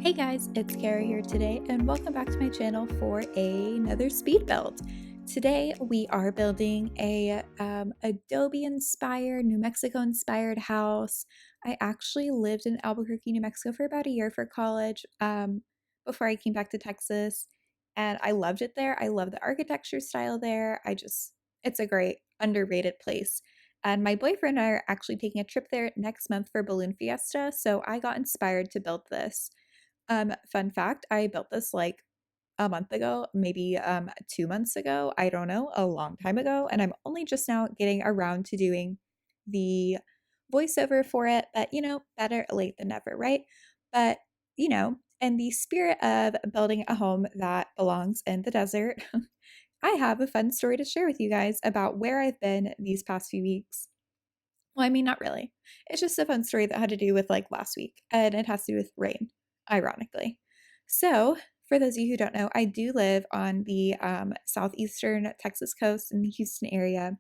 Hey guys, it's Kara here today, and welcome back to my channel for another speed build. Today we are building a Adobe inspired, New Mexico inspired house. I actually lived in Albuquerque, New Mexico for about a year for college before I came back to Texas, and I loved it there. I love the architecture style there. It's a great underrated place. And my boyfriend and I are actually taking a trip there next month for Balloon Fiesta, so I got inspired to build this. Fun fact, I built this like a month ago, maybe 2 months ago. I don't know, a long time ago. And I'm only just now getting around to doing the voiceover for it. But better late than never, right? But in the spirit of building a home that belongs in the desert, I have a fun story to share with you guys about where I've been these past few weeks. Well, I mean, not really. It's just a fun story that had to do with like last week, and it has to do with rain, ironically. So, for those of you who don't know, I do live on the southeastern Texas coast in the Houston area.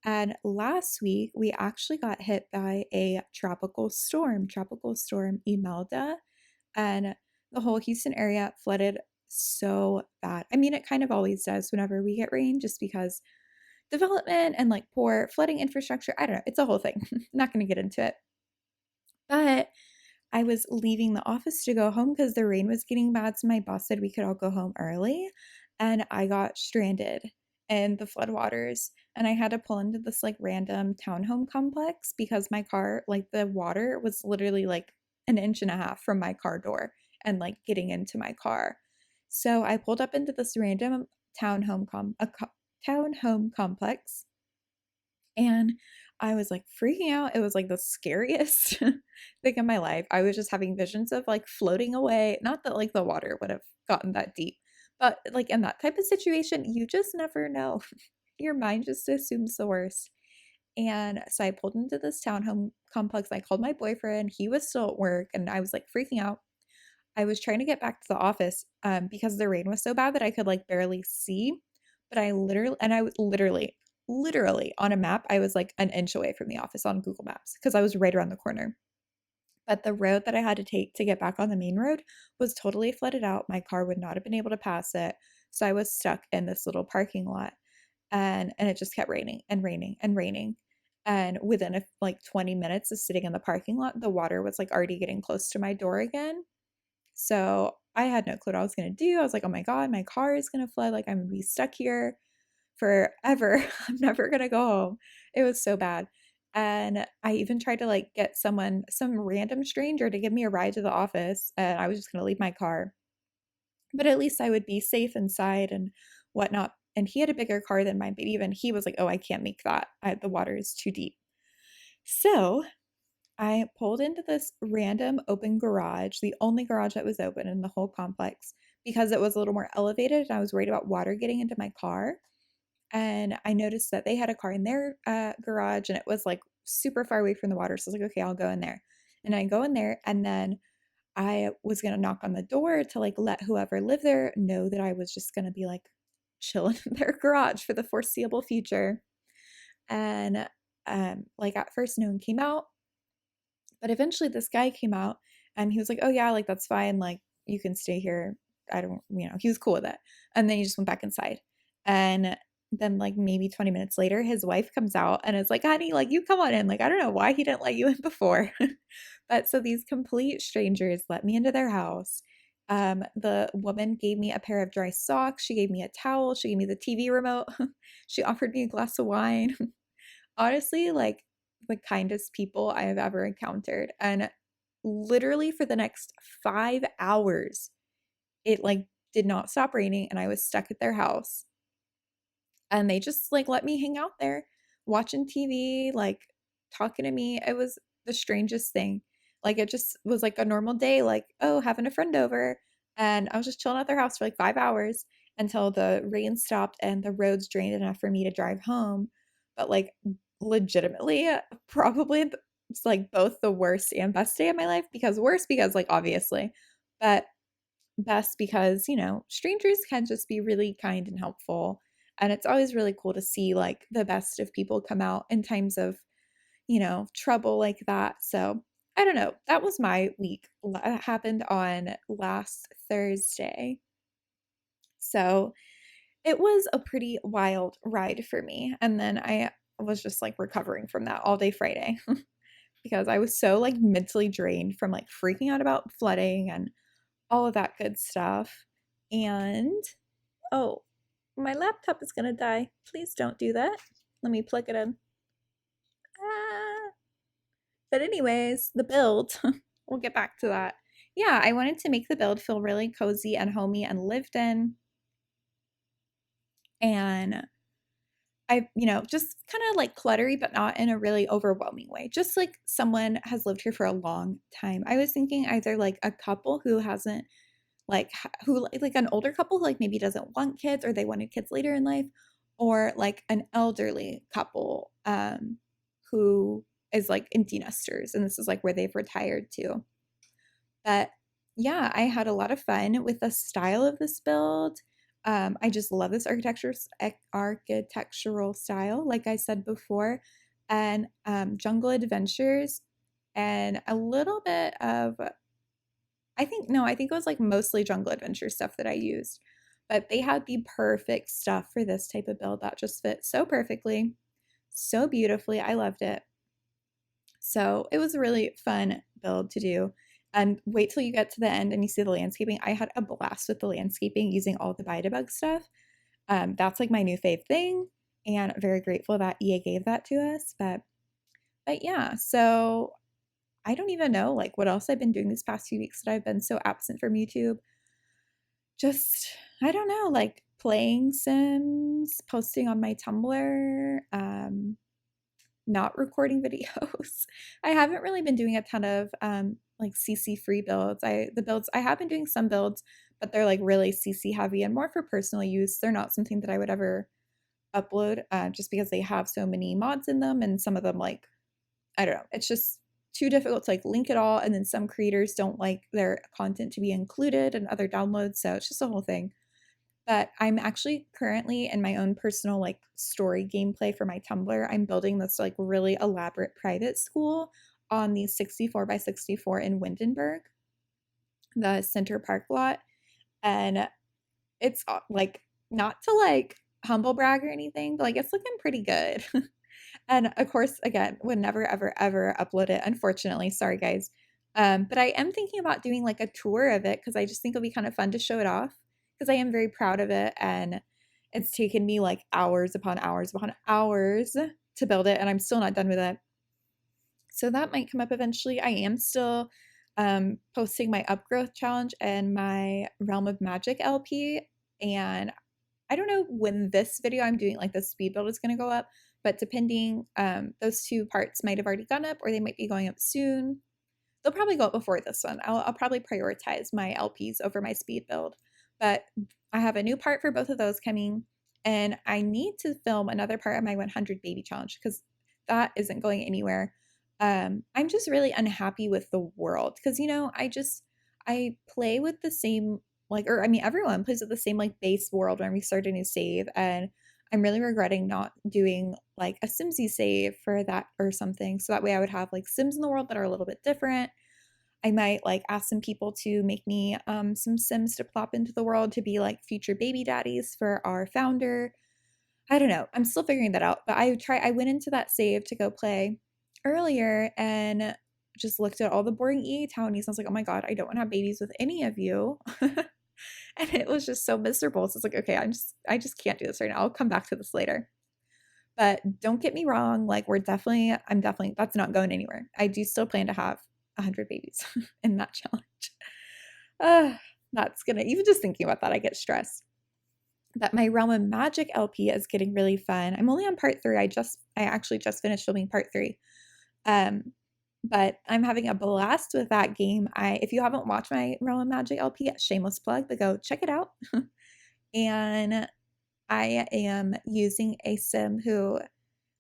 And last week, we actually got hit by a Tropical Storm Imelda, and the whole Houston area flooded so bad. I mean, it kind of always does whenever we get rain, just because development and like poor flooding infrastructure. I don't know. It's a whole thing. Not going to get into it. But I was leaving the office to go home because the rain was getting bad. So my boss said we could all go home early. And I got stranded in the floodwaters. And I had to pull into this like random townhome complex because my car, like the water was literally like an inch and a half from my car door and like getting into my car. So I pulled up into this random townhome townhome complex, and I was like freaking out. It was like the scariest thing in my life. I was just having visions of like floating away. Not that like the water would have gotten that deep, but like in that type of situation, you just never know. Your mind just assumes the worst. And so I pulled into this townhome complex. I called my boyfriend. He was still at work, and I was like freaking out. I was trying to get back to the office because the rain was so bad that I could like barely see. But I was literally on a map, I was like an inch away from the office on Google Maps because I was right around the corner. But the road that I had to take to get back on the main road was totally flooded out. My car would not have been able to pass it. So I was stuck in this little parking lot, and it just kept raining and raining and raining. And within like 20 minutes of sitting in the parking lot, the water was like already getting close to my door again. So I had no clue what I was going to do. I was like, oh my God, my car is going to flood. Like I'm going to be stuck here forever. I'm never going to go home. It was so bad. And I even tried to like get some random stranger to give me a ride to the office. And I was just going to leave my car. But at least I would be safe inside and whatnot. And he had a bigger car than mine, but even he was like, oh, I can't make that. The water is too deep. So I pulled into this random open garage, the only garage that was open in the whole complex, because it was a little more elevated and I was worried about water getting into my car. And I noticed that they had a car in their garage, and it was like super far away from the water. So I was like, okay, I'll go in there. And I go in there, and then I was going to knock on the door to like let whoever lived there know that I was just going to be like chilling in their garage for the foreseeable future. And like at first, no one came out. But eventually this guy came out, and he was like, oh yeah, like that's fine. Like you can stay here. I don't, he was cool with it. And then he just went back inside. And then like maybe 20 minutes later, his wife comes out and is like, honey, like you come on in. Like, I don't know why he didn't let you in before. But so these complete strangers let me into their house. The woman gave me a pair of dry socks. She gave me a towel. She gave me the TV remote. She offered me a glass of wine. Honestly, like the kindest people I have ever encountered. And literally for the next 5 hours, it like did not stop raining, and I was stuck at their house. And they just like let me hang out there watching TV, like talking to me. It was the strangest thing. Like it just was like a normal day, like, oh, having a friend over. And I was just chilling at their house for like 5 hours until the rain stopped and the roads drained enough for me to drive home. But like legitimately, probably it's like both the worst and best day of my life, because worst because like obviously, but best because, strangers can just be really kind and helpful. And it's always really cool to see like the best of people come out in times of, trouble like that. So I don't know. That was my week. That happened on last Thursday. So it was a pretty wild ride for me. And then I was just like recovering from that all day Friday because I was so like mentally drained from like freaking out about flooding and all of that good stuff. And oh, my laptop is gonna die. Please don't do that. Let me plug it in. Ah. But anyways, the build, we'll get back to that. Yeah, I wanted to make the build feel really cozy and homey and lived in. And just kind of like cluttery, but not in a really overwhelming way. Just like someone has lived here for a long time. I was thinking either like a couple who hasn't like who like an older couple who like maybe doesn't want kids or they wanted kids later in life, or like an elderly couple who is like empty nesters and this is like where they've retired to. But yeah, I had a lot of fun with the style of this build. I just love this architectural style, like I said before, and jungle adventures, and a little bit of, I think, no, I think it was like mostly jungle adventure stuff that I used. But they had the perfect stuff for this type of build that just fit so perfectly, so beautifully. I loved it. So it was a really fun build to do. And wait till you get to the end and you see the landscaping. I had a blast with the landscaping using all the ADOBE stuff. That's like my new fave thing, and I'm very grateful that EA gave that to us. But yeah, so I don't even know like what else I've been doing these past few weeks that I've been so absent from YouTube. Just I don't know, like playing Sims, posting on my Tumblr, not recording videos. I haven't really been doing a ton of like CC free builds. The builds I have been doing some builds, but they're like really CC heavy and more for personal use. They're not something that I would ever upload just because they have so many mods in them, and some of them like I don't know. It's just too difficult to like link it all, and then some creators don't like their content to be included and other downloads, so it's just a whole thing. But I'm actually currently in my own personal like story gameplay for my Tumblr. I'm building this like really elaborate private school on the 64 by 64 in Windenburg, the Center Park lot. And it's like not to like humble brag or anything, but like it's looking pretty good. And of course, again, would never, ever, ever upload it, unfortunately. Sorry, guys. But I am thinking about doing like a tour of it because I just think it'll be kind of fun to show it off because I am very proud of it. And it's taken me like hours upon hours upon hours to build it, and I'm still not done with it. So that might come up eventually. I am still posting my upgrowth challenge and my Realm of Magic LP. And I don't know when this video I'm doing like the speed build is going to go up, but depending, those two parts might have already gone up or they might be going up soon. They'll probably go up before this one. I'll probably prioritize my LPs over my speed build, but I have a new part for both of those coming, and I need to film another part of my 100 baby challenge because that isn't going anywhere. I'm just really unhappy with the world because I play with the same like, or I mean everyone plays with the same like base world when we start a new save, and I'm really regretting not doing like a Simsy save for that or something. So that way I would have like Sims in the world that are a little bit different. I might like ask some people to make me some Sims to plop into the world to be like future baby daddies for our founder. I don't know. I'm still figuring that out. But I went into that save to go play earlier and just looked at all the boring EA townies. I was like, oh my God, I don't want to have babies with any of you. And it was just so miserable. So it's like, okay, I just can't do this right now. I'll come back to this later. But don't get me wrong, like I'm definitely that's not going anywhere. I do still plan to have 100 babies in that challenge. Uh, that's gonna even just thinking about that, I get stressed. But my Realm of Magic LP is getting really fun. I'm only on part 3. I actually just finished filming part 3. But I'm having a blast with that game. If you haven't watched my Realm of Magic LP, shameless plug, but go check it out. And I am using a sim who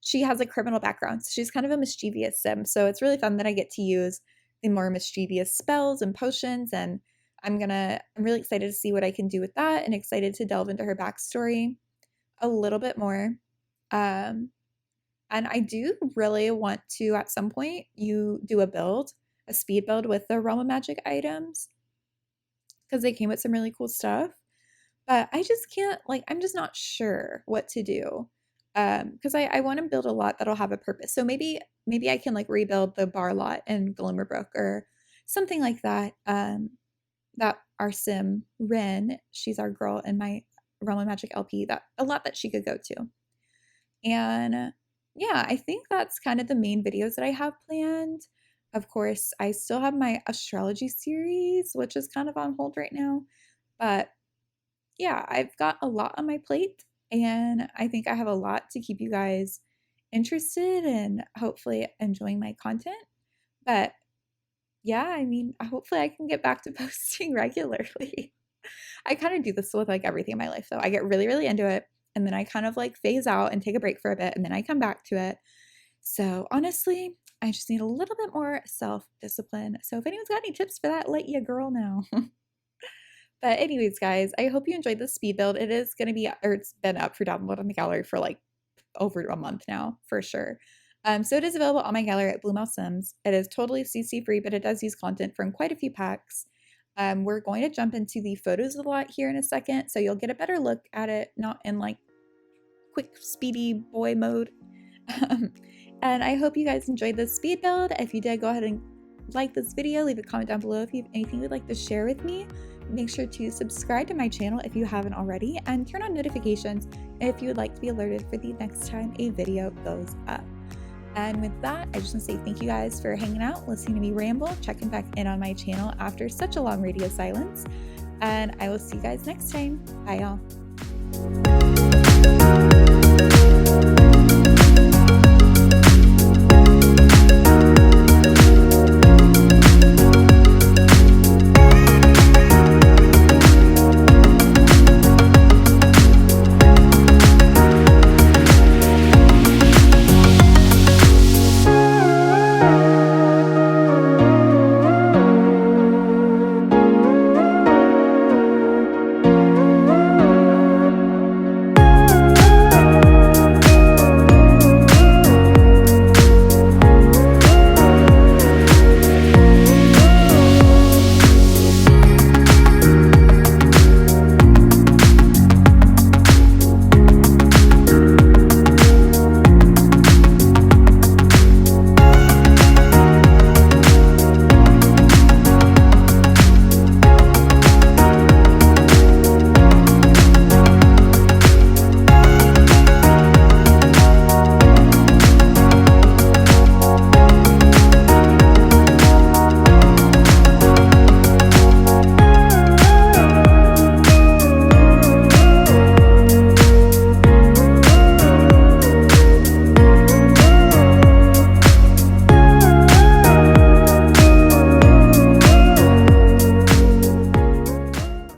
she has a criminal background. So she's kind of a mischievous sim. So it's really fun that I get to use the more mischievous spells and potions. And I'm really excited to see what I can do with that and excited to delve into her backstory a little bit more. And I do really want to, at some point, you do a build a speed build with the Realm of Magic items because they came with some really cool stuff. But I just can't, like, I'm just not sure what to do. Because I want to build a lot that'll have a purpose. So maybe I can like rebuild the bar lot in Glimmerbrook or something like that. That our sim Rin, she's our girl in my Realm of Magic LP, that a lot that she could go to. And yeah, I think that's kind of the main videos that I have planned. Of course, I still have my astrology series, which is kind of on hold right now. But yeah, I've got a lot on my plate, and I think I have a lot to keep you guys interested and hopefully enjoying my content. But yeah, I mean, hopefully I can get back to posting regularly. I kind of do this with like everything in my life, though. I get really, really into it, and then I kind of like phase out and take a break for a bit, and then I come back to it. So honestly, I just need a little bit more self-discipline. So if anyone's got any tips for that, let your girl know. But anyways, guys, I hope you enjoyed this speed build. It is going to be, or it's been up for download on the gallery for like over a month now, for sure. So it is available on my gallery at BloomelleSims. It is totally CC free, but it does use content from quite a few packs. We're going to jump into the photos a lot here in a second, so you'll get a better look at it, not in like quick, speedy boy mode. And I hope you guys enjoyed this speed build. If you did, go ahead and like this video, leave a comment down below if you have anything you'd like to share with me. Make sure to subscribe to my channel if you haven't already, and turn on notifications if you would like to be alerted for the next time a video goes up. And with that, I just want to say thank you guys for hanging out, listening to me ramble, checking back in on my channel after such a long radio silence. And I will see you guys next time. Bye, y'all.